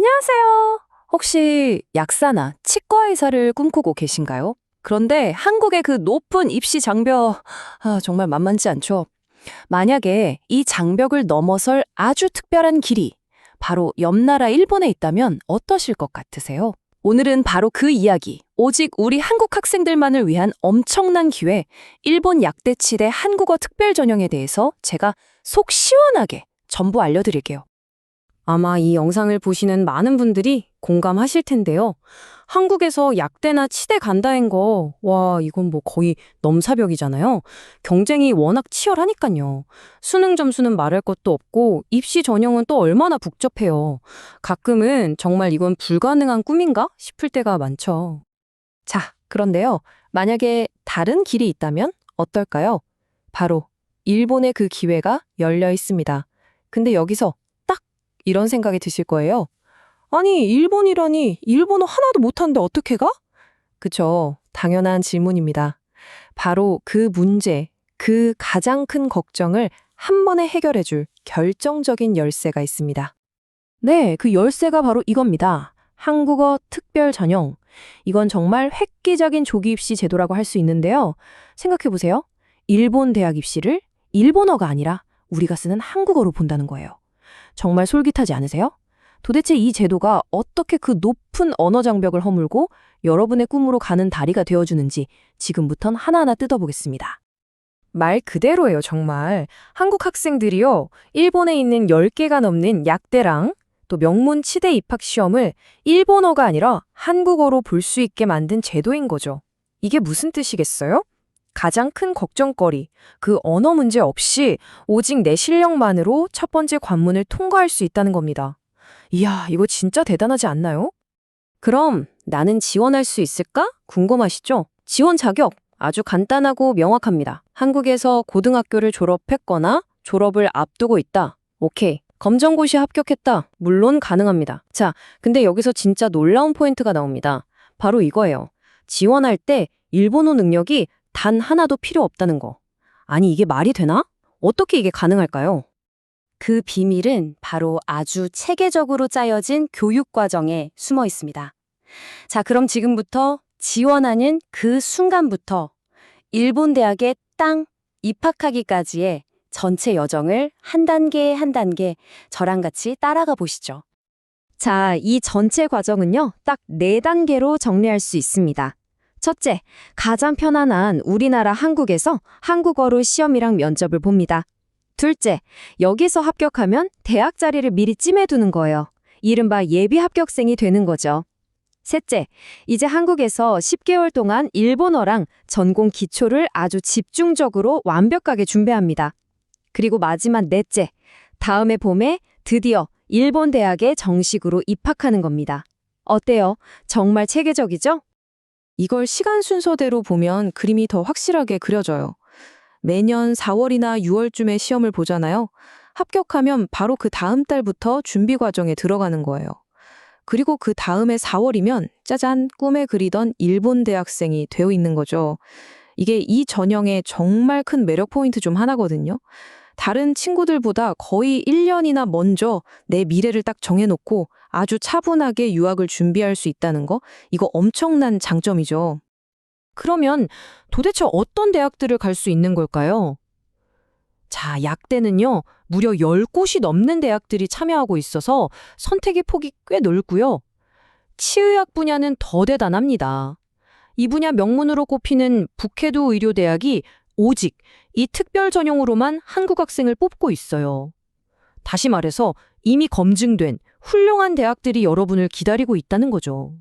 안녕하세요. 혹시 약사나 치과 의사를 꿈꾸고 계신가요? 그런데 한국의 그 높은 입시 장벽, 정말 만만치 않죠. 만약에 이 장벽을 넘어설 아주 특별한 길이 바로 옆 나라 일본에 있다면 어떠실 것 같으세요? 오늘은 바로 그 이야기, 오직 우리 한국 학생들만을 위한 엄청난 기회, 일본 약대치대 한국어 특별 전형에 대해서 제가 속 시원하게 전부 알려드릴게요. 아마 이 영상을 보시는 많은 분들이 공감하실 텐데요. 한국에서 약대나 치대 간다는 거, 와, 이건 뭐 거의 넘사벽이잖아요. 경쟁이 워낙 치열하니까요. 수능 점수는 말할 것도 없고, 입시 전형은 또 얼마나 복잡해요. 가끔은 정말 이건 불가능한 꿈인가 싶을 때가 많죠. 자, 그런데요. 만약에 다른 길이 있다면 어떨까요? 바로 일본의 그 기회가 열려 있습니다. 근데 여기서 딱 이런 생각이 드실 거예요. 아니, 일본이라니 일본어 하나도 못하는데 어떻게 가? 그쵸. 당연한 질문입니다. 바로 그 문제, 그 가장 큰 걱정을 한 번에 해결해 줄 결정적인 열쇠가 있습니다. 네, 그 열쇠가 바로 이겁니다. 한국어 특별 전형. 이건 정말 획기적인 조기 입시 제도라고 할 수 있는데요. 생각해 보세요. 일본 대학 입시를 일본어가 아니라 우리가 쓰는 한국어로 본다는 거예요. 정말 솔깃하지 않으세요? 도대체 이 제도가 어떻게 그 높은 언어 장벽을 허물고 여러분의 꿈으로 가는 다리가 되어주는지 지금부턴 하나하나 뜯어보겠습니다. 말 그대로예요, 정말. 한국 학생들이요, 일본에 있는 10개가 넘는 약대랑 또 명문 치대 입학 시험을 일본어가 아니라 한국어로 볼 수 있게 만든 제도인 거죠. 이게 무슨 뜻이겠어요? 가장 큰 걱정거리, 그 언어 문제 없이 오직 내 실력만으로 첫 번째 관문을 통과할 수 있다는 겁니다. 이야, 이거 진짜 대단하지 않나요? 그럼 나는 지원할 수 있을까? 궁금하시죠? 지원 자격 아주 간단하고 명확합니다. 한국에서 고등학교를 졸업했거나 졸업을 앞두고 있다. 오케이. 검정고시 합격했다. 물론 가능합니다. 자, 근데 여기서 진짜 놀라운 포인트가 나옵니다. 바로 이거예요. 지원할 때 일본어 능력이 단 하나도 필요 없다는 거. 아니, 이게 말이 되나? 어떻게 이게 가능할까요? 그 비밀은 바로 아주 체계적으로 짜여진 교육 과정에 숨어 있습니다. 자, 그럼 지금부터 지원하는 그 순간부터 일본 대학에 땅 입학하기까지의 전체 여정을 한 단계 한 단계 저랑 같이 따라가 보시죠. 자, 이 전체 과정은요, 딱 4단계로 정리할 수 있습니다. 첫째, 가장 편안한 우리나라 한국에서 한국어로 시험이랑 면접을 봅니다. 둘째, 여기서 합격하면 대학 자리를 미리 찜해두는 거예요. 이른바 예비 합격생이 되는 거죠. 셋째, 이제 한국에서 10개월 동안 일본어랑 전공 기초를 아주 집중적으로 완벽하게 준비합니다. 그리고 마지막 넷째, 다음해 봄에 드디어 일본 대학에 정식으로 입학하는 겁니다. 어때요? 정말 체계적이죠? 이걸 시간 순서대로 보면 그림이 더 확실하게 그려져요. 매년 4월이나 6월쯤에 시험을 보잖아요. 합격하면 바로 그 다음 달부터 준비 과정에 들어가는 거예요. 그리고 그 다음에 4월이면 짜잔, 꿈에 그리던 일본 대학생이 되어 있는 거죠. 이게 이 전형의 정말 큰 매력 포인트 중 하나거든요. 다른 친구들보다 거의 1년이나 먼저 내 미래를 딱 정해놓고 아주 차분하게 유학을 준비할 수 있다는 거, 이거 엄청난 장점이죠. 그러면 도대체 어떤 대학들을 갈 수 있는 걸까요? 자, 약대는요, 무려 10곳이 넘는 대학들이 참여하고 있어서 선택의 폭이 꽤 넓고요. 치의학 분야는 더 대단합니다. 이 분야 명문으로 꼽히는 북해도 의료대학이 오직 이 특별 전형으로만 한국 학생을 뽑고 있어요. 다시 말해서 이미 검증된 훌륭한 대학들이 여러분을 기다리고 있다는 거죠.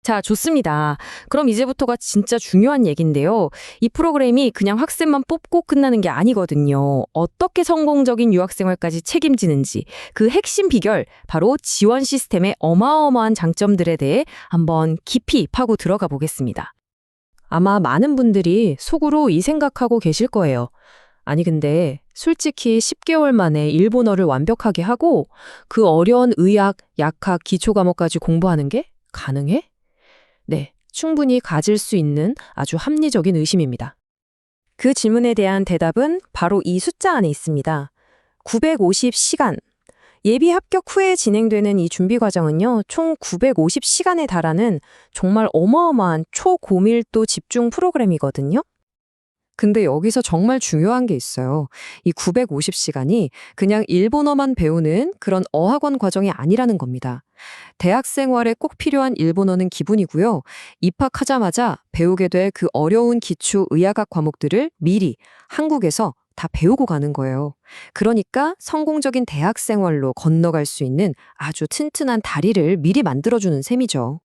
자, 좋습니다. 그럼 이제부터가 진짜 중요한 얘기인데요. 이 프로그램이 그냥 학생만 뽑고 끝나는 게 아니거든요. 어떻게 성공적인 유학생활까지 책임지는지 그 핵심 비결, 바로 지원 시스템의 어마어마한 장점들에 대해 한번 깊이 파고 들어가 보겠습니다. 아마 많은 분들이 속으로 이 생각하고 계실 거예요. 아니 근데 솔직히 10개월 만에 일본어를 완벽하게 하고 그 어려운 의학, 약학, 기초 과목까지 공부하는 게 가능해? 네, 충분히 가질 수 있는 아주 합리적인 의심입니다. 그 질문에 대한 대답은 바로 이 숫자 안에 있습니다. 950시간. 예비 합격 후에 진행되는 이 준비 과정은요, 총 950시간에 달하는 정말 어마어마한 초고밀도 집중 프로그램이거든요. 근데 여기서 정말 중요한 게 있어요. 이 950시간이 그냥 일본어만 배우는 그런 어학원 과정이 아니라는 겁니다. 대학 생활에 꼭 필요한 일본어는 기본이고요. 입학하자마자 배우게 될 그 어려운 기초 의학학 과목들을 미리 한국에서 다 배우고 가는 거예요. 그러니까 성공적인 대학 생활로 건너갈 수 있는 아주 튼튼한 다리를 미리 만들어주는 셈이죠.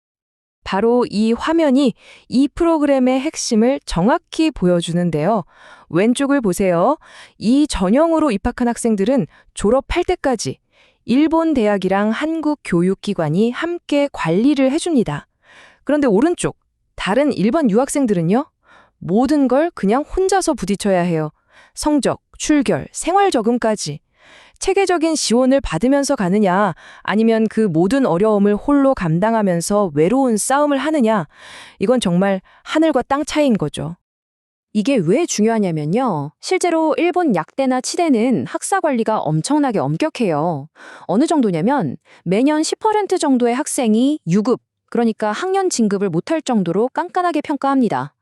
바로 이 화면이 이 프로그램의 핵심을 정확히 보여주는데요. 왼쪽을 보세요. 이 전형으로 입학한 학생들은 졸업할 때까지 일본 대학이랑 한국 교육기관이 함께 관리를 해줍니다. 그런데 오른쪽, 다른 일반 유학생들은요? 모든 걸 그냥 혼자서 부딪혀야 해요. 성적, 출결, 생활 적응까지. 체계적인 지원을 받으면서 가느냐, 아니면 그 모든 어려움을 홀로 감당하면서 외로운 싸움을 하느냐, 이건 정말 하늘과 땅 차이인 거죠. 이게 왜 중요하냐면요. 실제로 일본 약대나 치대는 학사 관리가 엄청나게 엄격해요. 어느 정도냐면 매년 10% 정도의 학생이 유급, 그러니까 학년 진급을 못할 정도로 깐깐하게 평가합니다.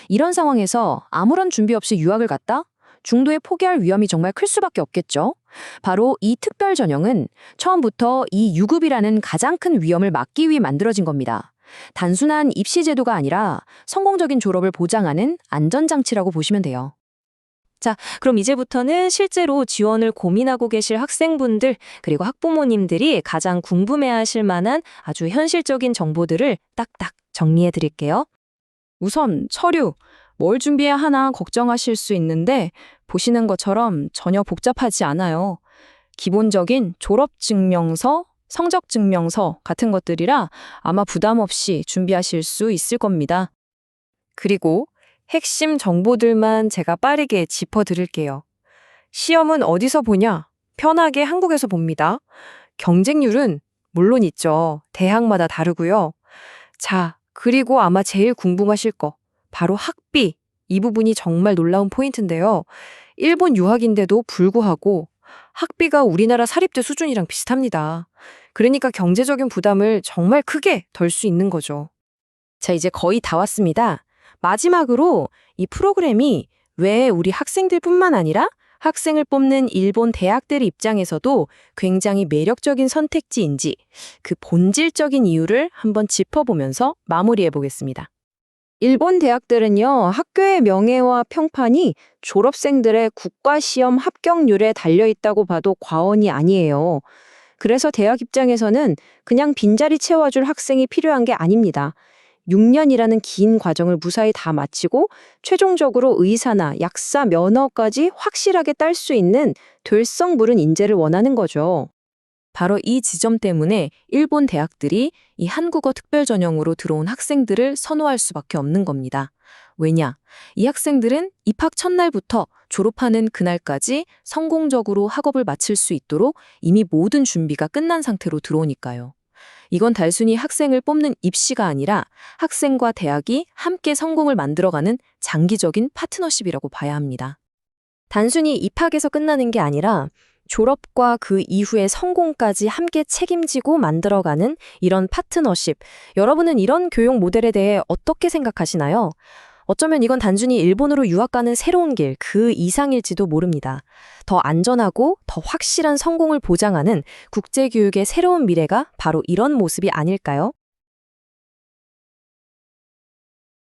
이런 상황에서 아무런 준비 없이 유학을 갔다? 중도에 포기할 위험이 정말 클 수밖에 없겠죠. 바로 이 특별 전형은 처음부터 이 유급이라는 가장 큰 위험을 막기 위해 만들어진 겁니다. 단순한 입시 제도가 아니라 성공적인 졸업을 보장하는 안전장치라고 보시면 돼요. 자, 그럼 이제부터는 실제로 지원을 고민하고 계실 학생분들 그리고 학부모님들이 가장 궁금해하실 만한 아주 현실적인 정보들을 딱딱 정리해 드릴게요. 우선 서류, 뭘 준비해야 하나 걱정하실 수 있는데 보시는 것처럼 전혀 복잡하지 않아요. 기본적인 졸업증명서, 성적증명서 같은 것들이라 아마 부담 없이 준비하실 수 있을 겁니다. 그리고 핵심 정보들만 제가 빠르게 짚어드릴게요. 시험은 어디서 보냐? 편하게 한국에서 봅니다. 경쟁률은 물론 있죠. 대학마다 다르고요. 자, 그리고 아마 제일 궁금하실 거. 바로 학비. 이 부분이 정말 놀라운 포인트인데요. 일본 유학인데도 불구하고 학비가 우리나라 사립대 수준이랑 비슷합니다. 그러니까 경제적인 부담을 정말 크게 덜 수 있는 거죠. 자, 이제 거의 다 왔습니다. 마지막으로 이 프로그램이 왜 우리 학생들뿐만 아니라 학생을 뽑는 일본 대학들 입장에서도 굉장히 매력적인 선택지인지 그 본질적인 이유를 한번 짚어보면서 마무리해 보겠습니다. 일본 대학들은요, 학교의 명예와 평판이 졸업생들의 국가시험 합격률에 달려있다고 봐도 과언이 아니에요. 그래서 대학 입장에서는 그냥 빈자리 채워줄 학생이 필요한 게 아닙니다. 6년이라는 긴 과정을 무사히 다 마치고 최종적으로 의사나 약사 면허까지 확실하게 딸 수 있는 될성 부른 인재를 원하는 거죠. 바로 이 지점 때문에 일본 대학들이 이 한국어 특별 전형으로 들어온 학생들을 선호할 수밖에 없는 겁니다. 왜냐? 이 학생들은 입학 첫날부터 졸업하는 그날까지 성공적으로 학업을 마칠 수 있도록 이미 모든 준비가 끝난 상태로 들어오니까요. 이건 단순히 학생을 뽑는 입시가 아니라 학생과 대학이 함께 성공을 만들어가는 장기적인 파트너십이라고 봐야 합니다. 단순히 입학에서 끝나는 게 아니라 졸업과 그 이후의 성공까지 함께 책임지고 만들어가는 이런 파트너십. 여러분은 이런 교육 모델에 대해 어떻게 생각하시나요? 어쩌면 이건 단순히 일본으로 유학 가는 새로운 길, 그 이상일지도 모릅니다. 더 안전하고 더 확실한 성공을 보장하는 국제교육의 새로운 미래가 바로 이런 모습이 아닐까요?